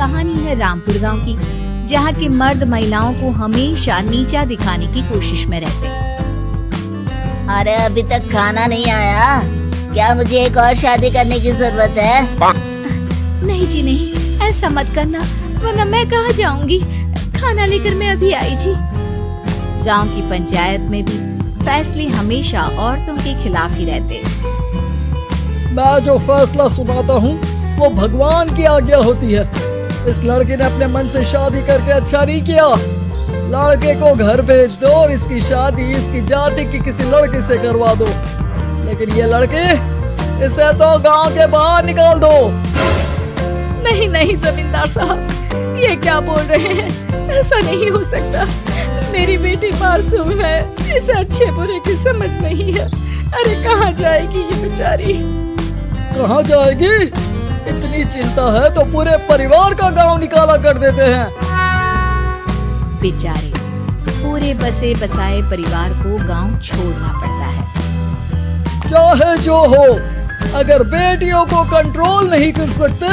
कहानी है रामपुर गांव की, जहां के मर्द महिलाओं को हमेशा नीचा दिखाने की कोशिश में रहते हैं। अरे अभी तक खाना नहीं आया, क्या मुझे एक और शादी करने की जरूरत है? नहीं जी नहीं, ऐसा मत करना, वरना मैं कहाँ जाऊंगी। खाना लेकर मैं अभी आई जी। गांव की पंचायत में भी फैसले हमेशा औरतों के खिलाफ ही रहते। मैं जो फैसला सुनाता हूँ वो भगवान की आज्ञा होती है। इस लड़के ने अपने मन से शादी करके अच्छा नहीं किया। लड़के को घर भेज दो और इसकी शादी इसकी जाति की किसी लड़के से करवा दो। लेकिन ये लड़के, इसे तो गांव के बाहर निकाल दो। नहीं नहीं जमींदार साहब, ये क्या बोल रहे हैं? ऐसा नहीं हो सकता। मेरी बेटी मासूम है, इसे अच्छे बुरे की समझ नहीं है। अरे कहाँ जाएगी ये बेचारी? कहाँ जाएगी? इतनी चिंता है तो पूरे परिवार का गांव निकाला कर देते हैं। बेचारे पूरे बसे बसाए परिवार को गांव छोड़ना पड़ता है। चाहे जो हो, अगर बेटियों को कंट्रोल नहीं कर सकते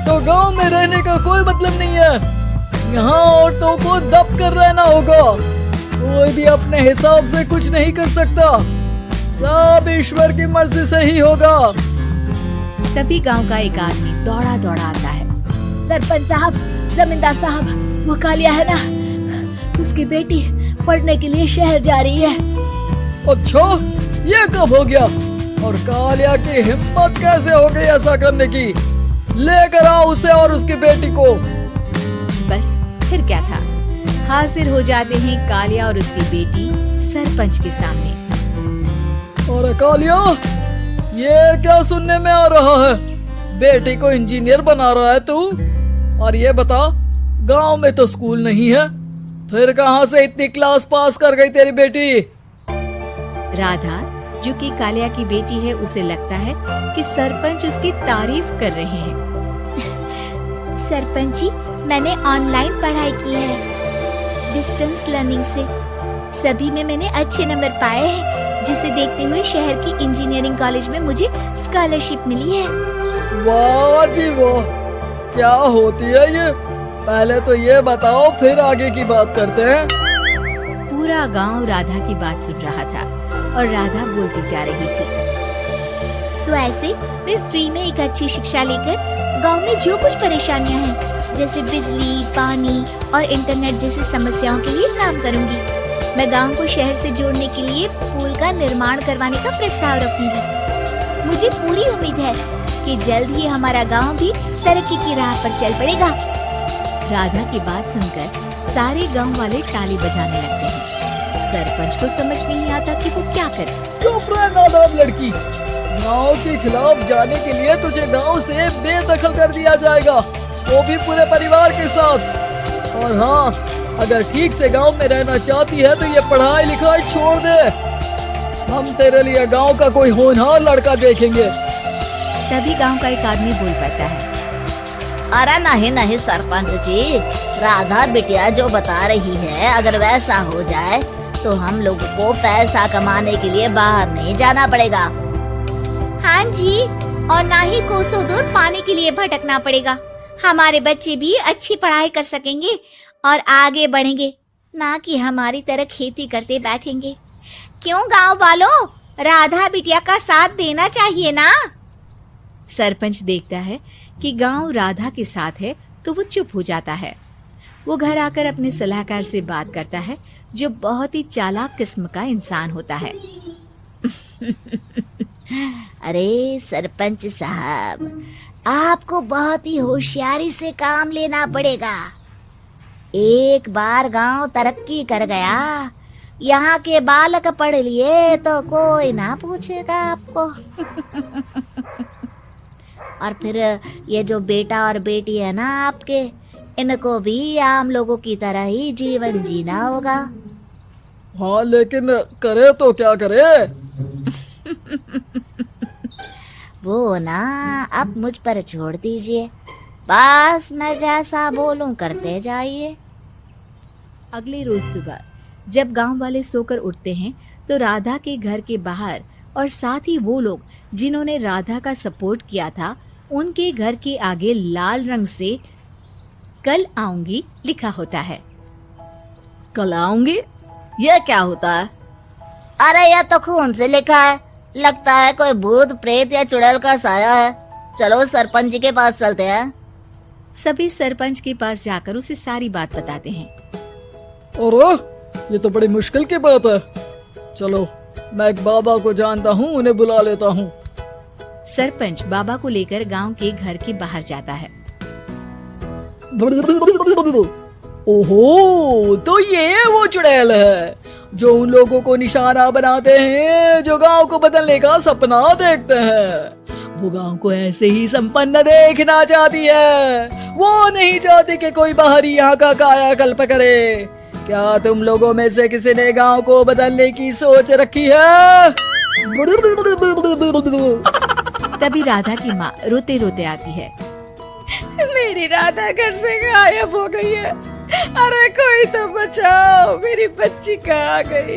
तो गांव में रहने का कोई मतलब नहीं है। यहाँ औरतों को दब कर रहना होगा। कोई भी अपने हिसाब से कुछ नहीं कर सकता, सब ईश्वर की मर्जी से ही होगा। तभी गांव का एक आदमी दौड़ा दौड़ा आता है। सरपंच साहब, जमींदार साहब, वो कालिया है ना, उसकी बेटी पढ़ने के लिए शहर जा रही है। अच्छा, ये कब हो गया? और कालिया की हिम्मत कैसे हो गई ऐसा करने की? लेकर आओ उसे और उसकी बेटी को। बस फिर क्या था, हाजिर हो जाते हैं कालिया और उसकी बेटी सरपंच के सामने। और कालिया, ये क्या सुनने में आ रहा है? बेटी को इंजीनियर बना रहा है तू? और ये बता, गांव में तो स्कूल नहीं है, फिर कहां से इतनी क्लास पास कर गई तेरी बेटी? राधा, जो कि कालिया की बेटी है, उसे लगता है कि सरपंच उसकी तारीफ कर रहे हैं। सरपंच जी, मैंने ऑनलाइन पढ़ाई की है, डिस्टेंस लर्निंग से। सभी में मैंने अच्छे नंबर पाए हैं, जिसे देखते हुए शहर की इंजीनियरिंग कॉलेज में मुझे स्कॉलरशिप मिली है। वाह जी वाह, क्या होती है ये? पहले तो ये बताओ, फिर आगे की बात करते हैं। पूरा गांव राधा की बात सुन रहा था और राधा बोलती जा रही थी। तो ऐसे मैं फ्री में एक अच्छी शिक्षा लेकर गांव में जो कुछ परेशानियां हैं, जैसे बिजली, पानी और इंटरनेट जैसी समस्याओं के लिए काम करूंगी। मैं गांव को शहर से जोड़ने के लिए पुल का निर्माण करवाने का प्रस्ताव रखूंगी। मुझे पूरी उम्मीद है कि जल्द ही हमारा गांव भी तरक्की की राह पर चल पड़ेगा। राधा की बात सुनकर सारे गांव वाले ताली बजाने लगते हैं। सरपंच को समझ नहीं आता कि वो क्या करे। चुप रह नादान लड़की, गांव के खिलाफ जाने के लिए तुझे गांव से बेदखल कर दिया जाएगा, वो भी पूरे परिवार के साथ। और हाँ, अगर ठीक से गांव में रहना चाहती है तो ये पढ़ाई लिखाई छोड़ दे। हम तेरे लिए गांव का कोई होनहार लड़का देखेंगे। तभी गांव का एक आदमी बोल पड़ता है। अरे नहीं नहीं सरपंच जी, राधा बिटिया जो बता रही है, अगर वैसा हो जाए तो हम लोगों को पैसा कमाने के लिए बाहर नहीं जाना पड़ेगा। हाँ जी, और ना ही कोसों दूर पाने के लिए भटकना पड़ेगा। हमारे बच्चे भी अच्छी पढ़ाई कर सकेंगे और आगे बढ़ेंगे, ना कि हमारी तरह खेती करते बैठेंगे। क्यों गांव वालों, राधा बिटिया का साथ देना चाहिए ना। सरपंच देखता है कि गांव राधा के साथ है तो वो चुप हो जाता है। वो घर आकर अपने सलाहकार से बात करता है, जो बहुत ही चालाक किस्म का इंसान होता है। अरे सरपंच साहब, आपको बहुत ही होशियारी से काम लेना पड़ेगा। एक बार गांव तरक्की कर गया, यहाँ के बालक पढ़ लिए तो कोई ना पूछेगा आपको। और फिर ये जो बेटा और बेटी है ना आपके, इनको भी आम लोगों की तरह ही जीवन जीना होगा। हाँ, लेकिन करे तो क्या करे? वो ना अब मुझ पर छोड़ दीजिए, बस मैं जैसा बोलूं करते जाइए। अगले रोज सुबह जब गांव वाले सोकर उठते हैं तो राधा के घर के बाहर और साथ ही वो लोग जिन्होंने राधा का सपोर्ट किया था, उनके घर के आगे लाल रंग से कल आऊंगी लिखा होता है। कल आऊंगी, यह क्या होता है? अरे यह तो खून से लिखा है, लगता है कोई भूत प्रेत या चुड़ैल का साया है। चलो सरपंच जी के पास चलते हैं। सभी सरपंच के पास जाकर उसे सारी बात बताते हैं। अरे ये तो बड़ी मुश्किल की बात है। चलो मैं एक बाबा को जानता हूँ, उन्हें बुला लेता हूँ। सरपंच बाबा को लेकर गांव के घर के बाहर जाता है। ओहो, तो ये वो चुड़ैल है जो उन लोगों को निशाना बनाते हैं जो गांव को बदलने का सपना देखते हैं। वो गांव को ऐसे ही संपन्न देखना चाहती है, वो नहीं चाहती कि कोई बाहरी यहाँ का कायाकल्प करे। क्या तुम लोगों में से किसी ने गांव को बदलने की सोच रखी है? तभी राधा की माँ रोते रोते आती है। मेरी राधा घर से गायब हो गई है। अरे कोई तो बचाओ, मेरी बच्ची कहाँ गई?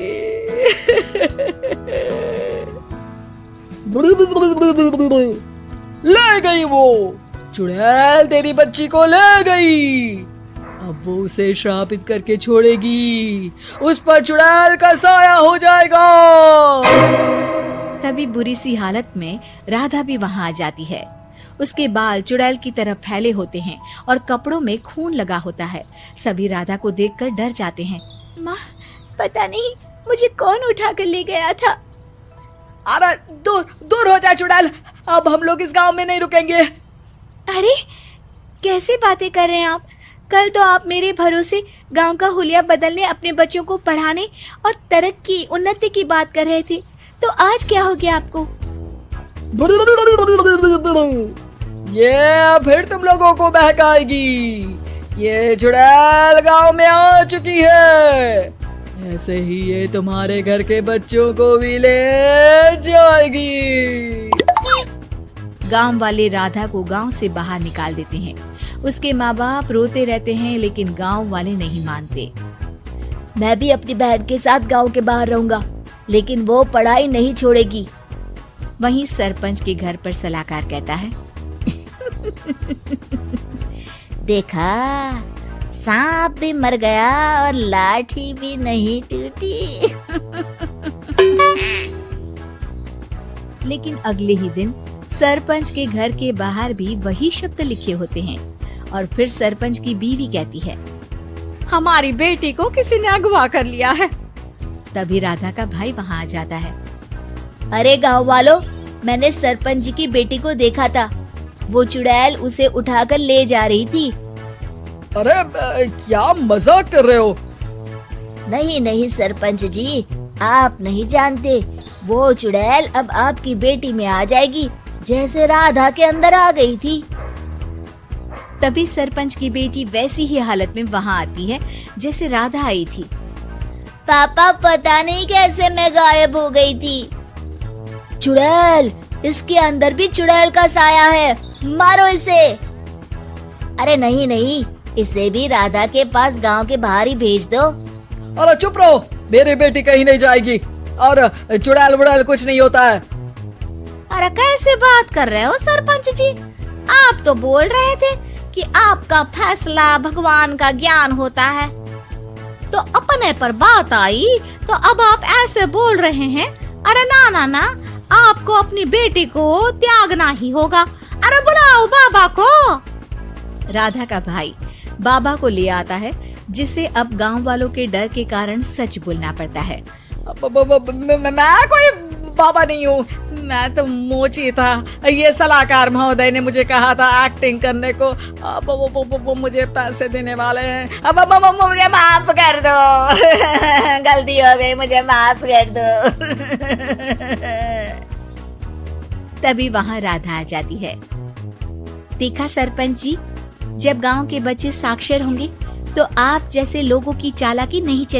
ले गई वो चुड़ैल, तेरी बच्ची को ले गई। अब वो उसे श्रापित करके छोड़ेगी, उस पर चुड़ैल का साया हो जाएगा। तभी बुरी सी हालत में राधा भी वहाँ आ जाती है। उसके बाल चुड़ैल की तरह फैले होते हैं और कपड़ों में खून लगा होता है। सभी राधा को देखकर डर जाते हैं। माँ, पता नहीं मुझे कौन उठा कर ले गया था। अरे दूर दूर हो जा चुड़ैल, अब हम लोग इस गांव में नहीं रुकेंगे। अरे कैसे बातें कर रहे हैं आप? कल तो आप मेरे भरोसे गांव का हुलिया बदलने, अपने बच्चों को पढ़ाने और तरक्की उन्नति की बात कर रहे थे, तो आज क्या हो गया आपको? ये फिर तुम लोगों को बहकाएगी। ये चुड़ैल गांव में आ चुकी है, ऐसे ही ये तुम्हारे घर के बच्चों को भी ले जाएगी। गांव वाले राधा को गांव से बाहर निकाल देते हैं। उसके माँ बाप रोते रहते हैं, लेकिन गांव वाले नहीं मानते। मैं भी अपनी बहन के साथ गांव के बाहर रहूंगा, लेकिन वो पढ़ाई नहीं छोड़ेगी। वहीं सरपंच के घर पर सलाहकार कहता है। देखा, सांप भी मर गया और लाठी भी नहीं टूटी। लेकिन अगले ही दिन सरपंच के घर के बाहर भी वही शब्द लिखे होते हैं। और फिर सरपंच की बीवी कहती है, हमारी बेटी को किसी ने अगवा कर लिया है। तभी राधा का भाई वहाँ आ जाता है। अरे गांव वालों, मैंने सरपंच जी की बेटी को देखा था। वो चुड़ैल उसे उठाकर ले जा रही थी। अरे क्या मजाक कर रहे हो? नहीं नहीं सरपंच जी, आप नहीं जानते। वो चुड़ैल अब आपकी बेटी में आ जाएगी, जैसे राधा के अंदर आ गई थी। तभी सरपंच की बेटी वैसी ही हालत में वहाँ आती है जैसे राधा आई थी। पापा, पता नहीं कैसे मैं गायब हो गई थी। चुड़ैल, इसके अंदर भी चुड़ैल का साया है, मारो इसे। अरे नहीं नहीं, इसे भी राधा के पास गांव के बाहर ही भेज दो। अरे चुप रहो, मेरी बेटी कहीं नहीं जाएगी और चुड़ैल वुड़ैल कुछ नहीं होता है। अरे कैसे बात कर रहे हो सरपंच जी? आप तो बोल रहे थे कि आपका फैसला भगवान का ज्ञान होता है, तो अपने पर बात आई तो अब आप ऐसे बोल रहे हैं। अरे ना ना ना, आपको अपनी बेटी को त्यागना ही होगा। अरे बुलाओ बाबा को। राधा का भाई बाबा को ले आता है, जिसे अब गांव वालों के डर के कारण सच बोलना पड़ता है। मैं कोई बाबा नहीं हूँ, मैं तो मोची था। ये सलाहकार महोदय ने मुझे कहा था एक्टिंग करने को। वो मुझे पैसे देने वाले हैं। अब मुझे माफ कर दो। गलती हो गई, मुझे माफ कर दो। तभी वहाँ राधा आ जाती है। देखा सरपंच जी, जब गांव के बच्चे साक्षर होंगे तो आप जैसे लोगों की चालाकी नहीं चलेगी।